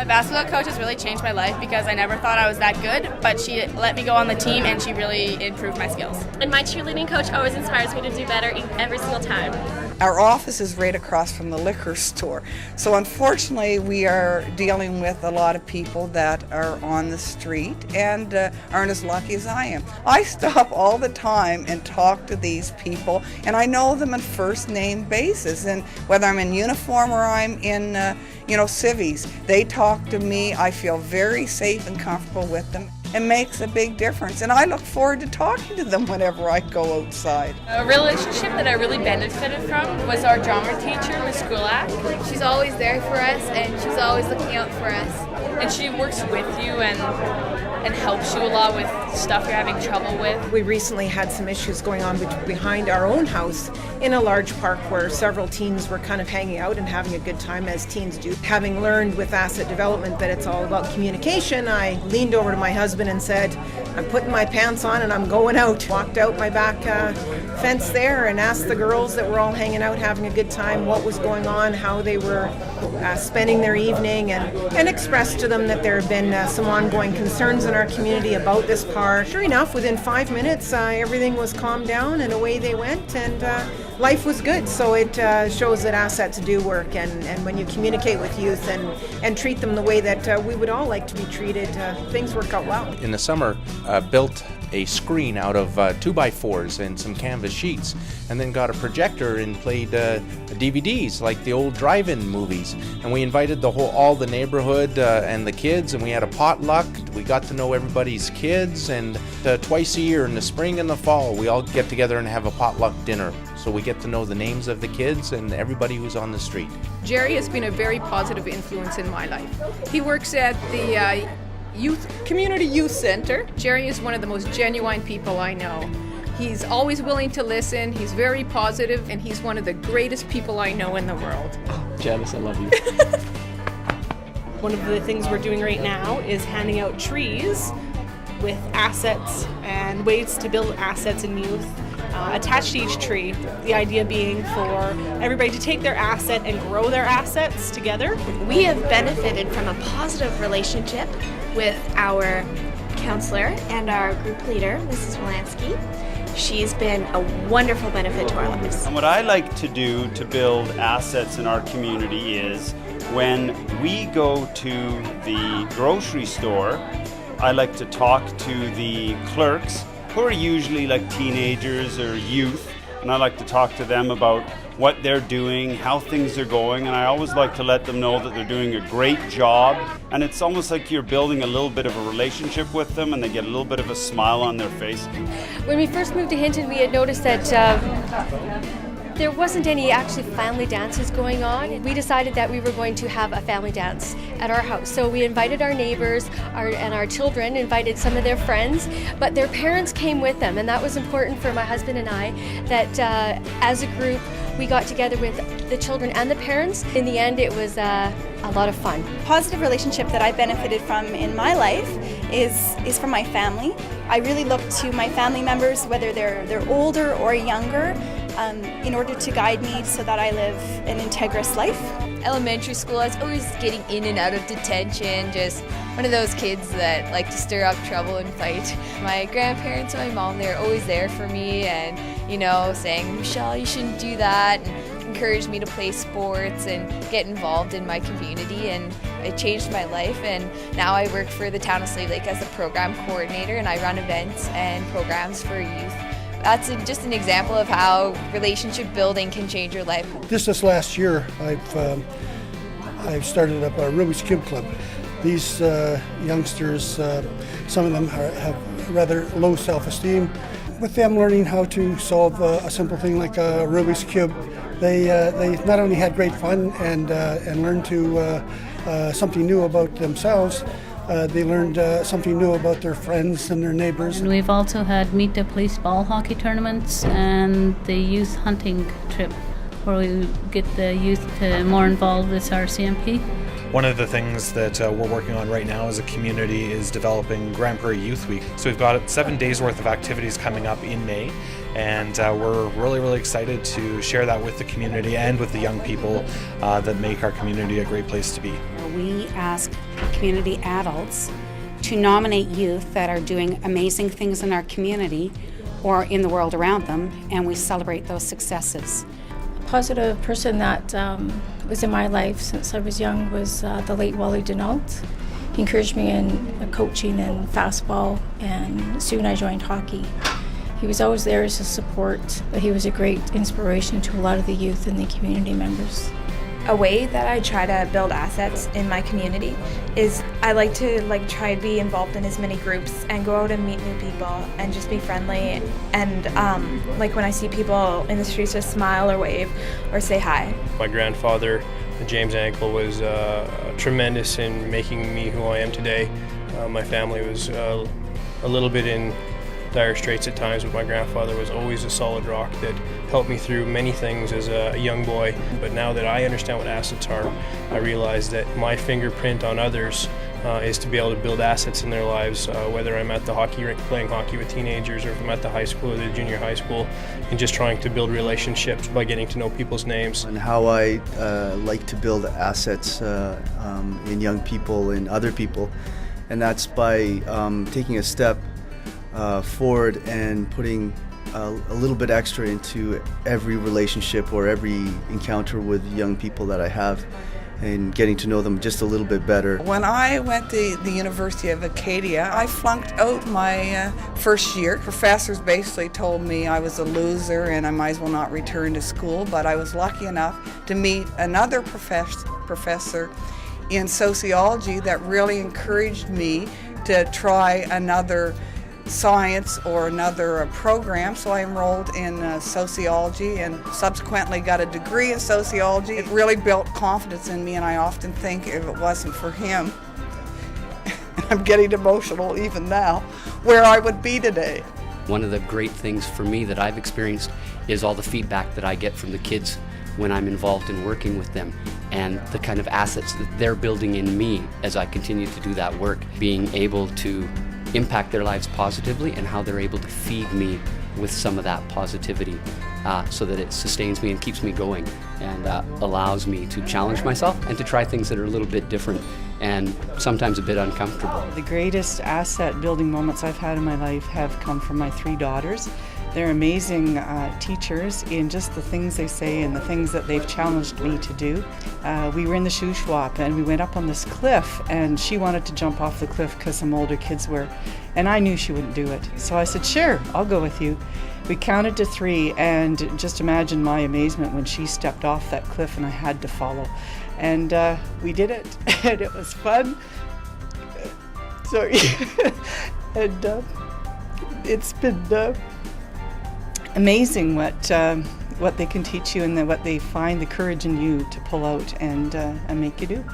basketball coach has really changed my life because I never thought I was that good, but she let me go on the team and she really improved my skills. And my cheerleading coach always inspires me to do better every single time. Our office is right across from the liquor store. So unfortunately, we are dealing with a lot of people that are on the street and aren't as lucky as I am. I stop all the time and talk to these people, and I know them on first name basis. And whether I'm in uniform or I'm in, civvies, they talk to me. I feel very safe and comfortable with them. It makes a big difference, and I look forward to talking to them whenever I go outside. A relationship that I really benefited from was our drama teacher, Ms. Gulak. She's always there for us, and she's always looking out for us. And she works with you and helps you a lot with stuff you're having trouble with. We recently had some issues going on behind our own house in a large park where several teens were kind of hanging out and having a good time, as teens do. Having learned with asset development that it's all about communication, I leaned over to my husband and said, I'm putting my pants on and I'm going out. Walked out my back fence there and asked the girls that were all hanging out having a good time what was going on, how they were spending their evening, and expressed to them that there have been some ongoing concerns in our community about this park. Sure enough, within 5 minutes, everything was calmed down and away they went, and life was good. So it shows that assets do work, and when you communicate with youth and treat them the way that we would all like to be treated, things work out well. In the summer, built a screen out of 2x4s and some canvas sheets, and then got a projector and played DVDs like the old drive-in movies. And we invited all the neighborhood and the kids, and we had a potluck. We got to know everybody's kids, and twice a year in the spring and the fall, we all get together and have a potluck dinner. So we get to know the names of the kids and everybody who's on the street. Jerry has been a very positive influence in my life. He works at the Community Youth Center. Jerry is one of the most genuine people I know. He's always willing to listen, he's very positive, and he's one of the greatest people I know in the world. Janice, I love you. One of the things we're doing right now is handing out trees with assets and ways to build assets in youth attached to each tree. The idea being for everybody to take their asset and grow their assets together. We have benefited from a positive relationship with our counselor and our group leader, Mrs. Wolansky. She's been a wonderful benefit to our lives. And what I like to do to build assets in our community is when we go to the grocery store, I like to talk to the clerks who are usually like teenagers or youth, and I like to talk to them about what they're doing, how things are going, and I always like to let them know that they're doing a great job, and it's almost like you're building a little bit of a relationship with them, and they get a little bit of a smile on their face. When we first moved to Hinton, we had noticed that there wasn't any actually family dances going on. We decided that we were going to have a family dance at our house. So we invited our neighbors, and our children invited some of their friends, but their parents came with them, and that was important for my husband and I, that as a group, we got together with the children and the parents. In the end, it was a lot of fun. Positive relationship that I benefited from in my life is from my family. I really look to my family members, whether they're older or younger, in order to guide me so that I live an integrous life. Elementary school, I was always getting in and out of detention, just one of those kids that like to stir up trouble and fight. My grandparents and my mom, they're always there for me and, saying, Michelle, you shouldn't do that, and encouraged me to play sports and get involved in my community, and it changed my life. And now I work for the town of Slave Lake as the program coordinator, and I run events and programs for youth. That's just an example of how relationship building can change your life. Just this last year, I've started up a Rubik's Cube Club. These youngsters, some of them have rather low self-esteem. With them learning how to solve a simple thing like a Rubik's Cube, they not only had great fun and learned to something new about themselves, they learned something new about their friends and their neighbors. And we've also had Meet the Police ball hockey tournaments and the youth hunting trip, where we get the youth to more involved with RCMP. One of the things that we're working on right now as a community is developing Grand Prairie Youth Week. So we've got 7 days worth of activities coming up in May, and we're really excited to share that with the community and with the young people that make our community a great place to be. we ask community adults to nominate youth that are doing amazing things in our community or in the world around them, and we celebrate those successes. A positive person that was in my life since I was young was the late Wally Denault. He encouraged me in coaching and fastball, and soon I joined hockey. He was always there as a support, but he was a great inspiration to a lot of the youth and the community members. A way that I try to build assets in my community is I like to try to be involved in as many groups and go out and meet new people and just be friendly, and when I see people in the streets, just smile or wave or say hi. My grandfather, James Ankle, was tremendous in making me who I am today. My family was a little bit in dire straits at times, but my grandfather was always a solid rock that helped me through many things as a young boy. But now that I understand what assets are, I realize that my fingerprint on others is to be able to build assets in their lives, whether I'm at the hockey rink playing hockey with teenagers, or if I'm at the high school or the junior high school, and just trying to build relationships by getting to know people's names. And how I like to build assets in young people and other people, and that's by taking a step forward and putting a little bit extra into every relationship or every encounter with young people that I have, and getting to know them just a little bit better. When I went to the University of Acadia, I flunked out my first year. Professors basically told me I was a loser and I might as well not return to school, but I was lucky enough to meet another professor in sociology that really encouraged me to try another science or another program. So I enrolled in sociology and subsequently got a degree in sociology. It really built confidence in me, and I often think if it wasn't for him, I'm getting emotional even now, where I would be today. One of the great things for me that I've experienced is all the feedback that I get from the kids when I'm involved in working with them, and the kind of assets that they're building in me as I continue to do that work, being able to impact their lives positively, and how they're able to feed me with some of that positivity so that it sustains me and keeps me going, and allows me to challenge myself and to try things that are a little bit different and sometimes a bit uncomfortable. The greatest asset building moments I've had in my life have come from my 3 daughters. They're amazing teachers in just the things they say and the things that they've challenged me to do. We were in the shoe swap and we went up on this cliff, and she wanted to jump off the cliff because some older kids were, and I knew she wouldn't do it. So I said, sure, I'll go with you. We counted to 3, and just imagine my amazement when she stepped off that cliff and I had to follow. And we did it, and it was fun. Sorry. And it's been amazing what they can teach you, and what they find the courage in you to pull out and make you do.